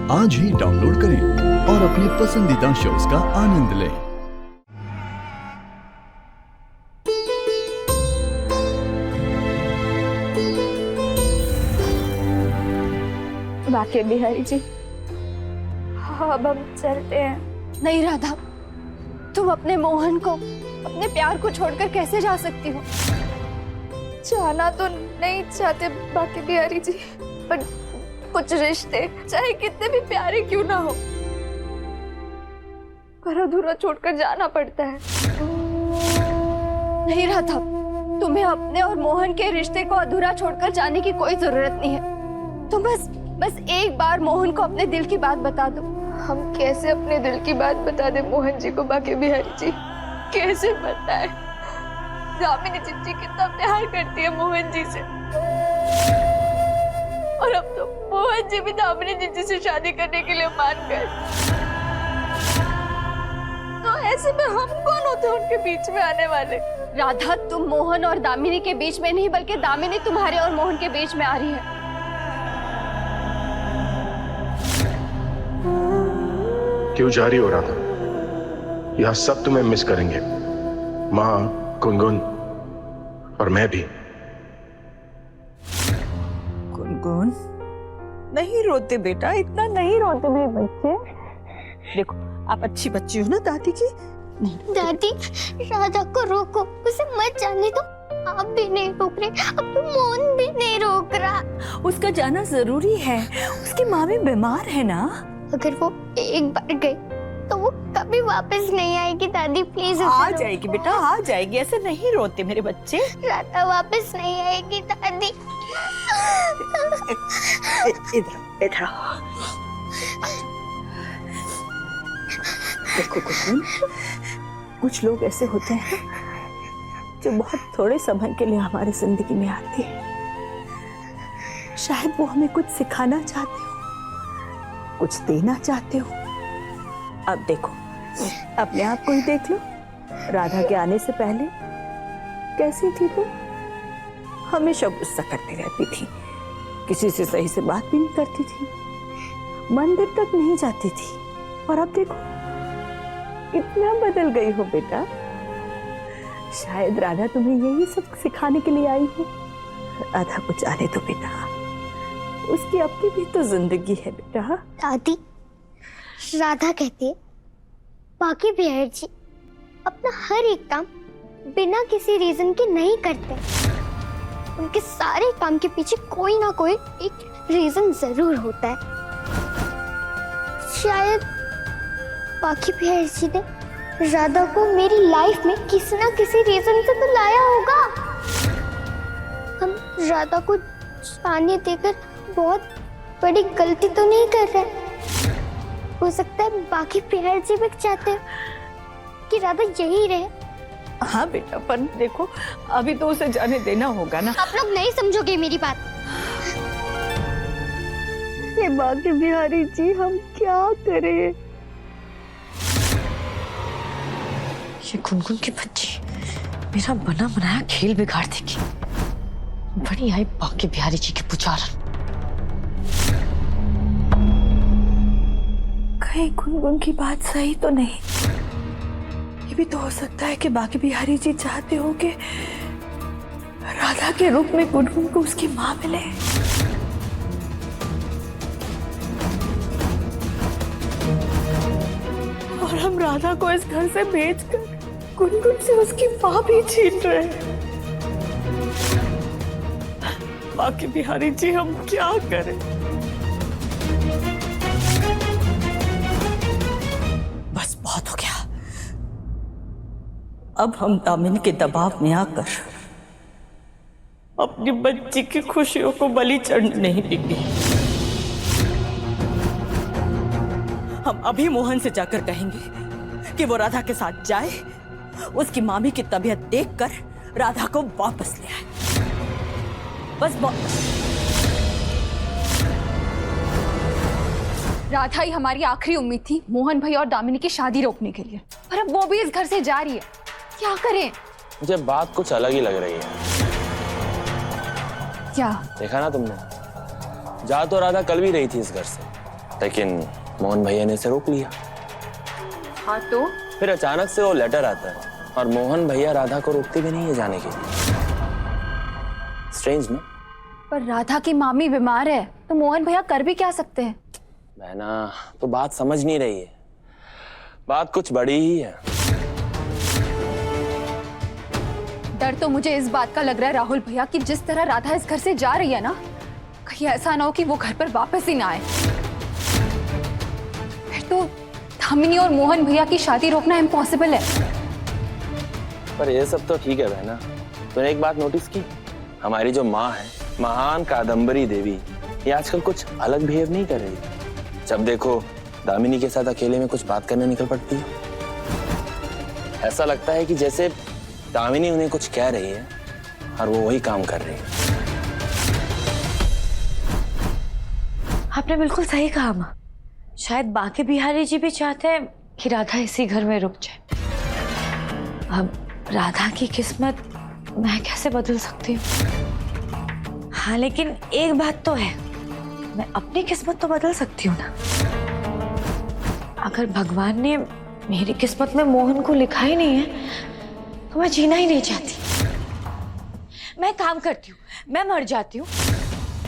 आज ही डाउनलोड करें और अपने पसंदीदा शोज का आनंद लें। बाकी बिहारी जी, अब हम चलते हैं। नहीं राधा, तुम अपने मोहन को, अपने प्यार को छोड़कर कैसे जा सकती हो? जाना तो नहीं चाहते बाकी बिहारी जी, पर कुछ रिश्ते चाहे कितने भी प्यारे क्यों ना हो, पर अधूरा छोड़कर जाना पड़ता है। नहीं राधा, तुम्हें अपने और मोहन के रिश्ते को अधूरा छोड़कर जाने की कोई जरूरत नहीं है। तुम बस एक बार मोहन को अपने दिल की बात बता दो। हम कैसे अपने दिल की बात बता दे मोहन जी को बाकी बिहारी जी? कैसे बताए? दामिनी चिच्ची कितना प्यार करती है मोहन जी से, और अब तो मोहन जी भी दामिनी चिच्ची से शादी करने के लिए मान गए। तो ऐसे में हम कौन होते हैं उनके बीच में आने वाले? राधा, तुम मोहन और दामिनी के बीच में नहीं, बल्कि दामिनी तुम्हारे और मोहन के बीच में आ रही है। क्यों जा रही हो राधा? यहाँ सब तुम्हें मिस करेंगे, माँ, गुनगुन और मैं भी। गुनगुन, नहीं रोते बेटा, इतना नहीं रोते मेरे बच्चे। देखो, आप अच्छी बच्ची हो ना दादी की। दादी, राधा को रोको, उसे मत जाने दो। आप भी नहीं रोक रहे, अब तो मोहन भी नहीं रोक रहा। उसका जाना जरूरी है, उसकी माँ भी बीमार है ना। अगर वो एक बार गई तो वो कभी वापस नहीं आएगी। दादी प्लीज आ जाएगी बेटा, आ जाएगी, ऐसे नहीं रोते मेरे बच्चे। राधा वापस नहीं आएगी दादी। इधर देखो गुनगुन, कुछ लोग ऐसे होते हैं जो बहुत थोड़े समय के लिए हमारी जिंदगी में आते हैं। शायद वो हमें कुछ सिखाना चाहते हो, कुछ देना चाहते हो। अब देखो, अपने आप को ही देख लो। राधा के आने से पहले कैसी थी वो? हमेशा गुस्सा करती रहती थी, किसी से सही से बात भी नहीं करती थी, मंदिर तक नहीं जाती थी। और अब देखो कितना बदल गई हो बेटा। शायद राधा तुम्हें यही सब सिखाने के लिए आई हो। राधा को जाने दो बेटा, उसकी अपनी भी तो जिंदगी है बेटा। दादी, राधा कहती है बाकी बिहार जी अपना हर एक काम बिना किसी रीजन के नहीं करते। उनके सारे काम के पीछे कोई ना कोई एक रीजन जरूर होता है। शायद बाकी बिहार जी ने राधा को मेरी लाइफ में किसी ना किसी रीजन से तो लाया होगा। हम राधा को जाने देकर बहुत बड़ी गलती तो नहीं कर रहे। हो सकता है बाकी बिहार जी भी चाहते हैं कि राधा यही रहे। हाँ बेटा, पर देखो अभी तो उसे जाने देना होगा ना। आप लोग नहीं समझोगे मेरी बात। ये बाकी बिहारी जी, हम क्या करें? ये गुनगुन की बच्ची मेरा बना बनाया खेल बिगाड़ देगी। बड़ी आई बाकी बिहारी जी की पुजारन। कहीं गुनगुन की बात सही तो नहीं? ये भी तो हो सकता है कि बाकी बिहारी जी चाहते हो कि राधा के रूप में गुनगुन को उसकी माँ मिले। और हम राधा को इस घर से भेजकर गुनगुन से उसकी माँ भी छीन रहे हैं। बाकी बिहारी जी, हम क्या करें? बस बहुत हो गया। अब हम दामिनी के दबाव में आकर अपनी बच्ची की खुशियों को बलि चढ़ने नहीं देंगे। हम अभी मोहन से जाकर कहेंगे कि वो राधा के साथ जाए, उसकी मामी की तबीयत देखकर राधा को वापस ले आए। बस राधा ही हमारी आखिरी उम्मीद थी मोहन भाई और दामिनी की शादी रोकने के लिए, पर अब वो भी इस घर से जा रही है। क्या करें? मुझे बात कुछ अलग ही लग रही है। क्या? देखा ना तुमने, जा तो राधा कल भी रही थी इस घर से, लेकिन मोहन भैया ने इसे रोक लिया। हाँ तो फिर अचानक से वो लेटर आता है और मोहन भैया राधा को रोकते भी नहीं है जाने के लिए। स्ट्रेंज ना? पर राधा की मामी बीमार है तो मोहन भैया कर भी क्या सकते हैं? बहना तो बात समझ नहीं रही है, बात कुछ बड़ी ही है। डर तो मुझे इस बात का लग रहा है राहुल भैया कि जिस तरह राधा इस घर से जा रही है ना, कहीं ऐसा ना हो कि वो घर पर वापस ही ना आए। फिर तो दामिनी और मोहन भैया की शादी रोकना इम्पॉसिबल है। पर ये सब तो ठीक है बहना, तूने एक बात नोटिस की? हमारी जो माँ है, महान कादम्बरी देवी, ये आजकल कुछ अलग बिहेव नहीं कर रही। जब देखो दामिनी के साथ अकेले में कुछ बात करने निकल पड़ती है। ऐसा लगता है कि जैसे दामिनी उन्हें कुछ कह रही है और वो वही काम कर रही है। आपने बिल्कुल सही कहा माँ। शायद बाकी बिहारी जी भी चाहते हैं कि राधा इसी घर में रुक जाए। अब राधा की किस्मत मैं कैसे बदल सकती हूँ? हाँ, लेकिन एक बात तो है, मैं अपनी किस्मत तो बदल सकती हूँ ना। अगर भगवान ने मेरी किस्मत में मोहन को लिखा ही नहीं है तो मैं जीना ही नहीं चाहती। मैं काम करती हूँ, मैं मर जाती हूँ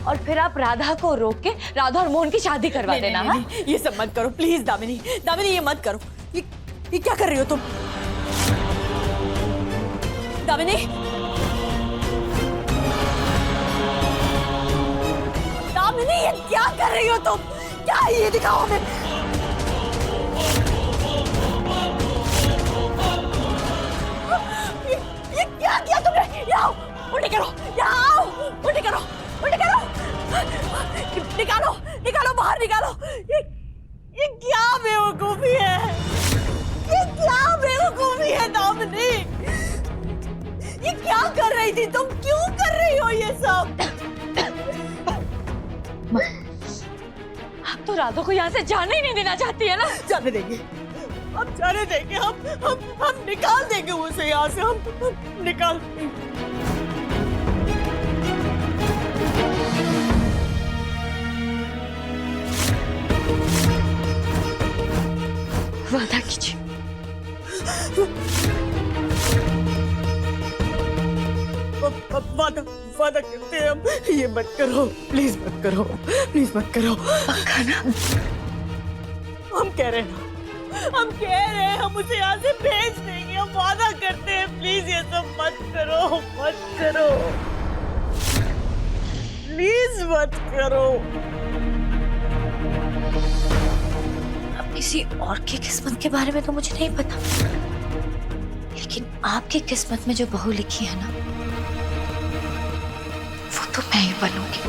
और फिर आप राधा को रोक के राधा और मोहन की शादी करवा देना। हाँ? ये सब मत करो प्लीज दामिनी, दामिनी ये मत करो। ये क्या कर रही हो तुम? दामिनी, दामिनी ये क्या कर रही हो तुम? क्या है ये, दिखाओ हमें। ये क्या किया तुमने? यहाँ उल्टी करो, यहाँ उल्टी करो, उल्टी करो, निकालो, निकालो, बाहर निकालो। ये क्या बेवकूफी है? ये क्या बेवकूफी है दामिनी? ये क्या कर रही थी तुम? क्यों कर रही हो ये सब? आप तो राधा को यहाँ से जाने ही नहीं देना चाहती है ना? जाने देंगे, हम जाने देंगे, हम निकाल देंगे उसे यहाँ से, हम निकाल देंगे। वादा कीजिए। वादा करते हैं हम। ये मत करो, प्लीज मत करो, प्लीज मत करो। पक्का ना? हम कह रहे हैं ना, हम कह रहे हैं हम उसे यहाँ से भेज देंगे, हम वादा करते हैं। प्लीज ये सब मत करो, मत करो, प्लीज मत करो। अब किसी और की किस्मत के बारे में तो मुझे नहीं पता, लेकिन आपकी किस्मत में जो बहू लिखी है ना, वो तो मैं ही बनूंगी।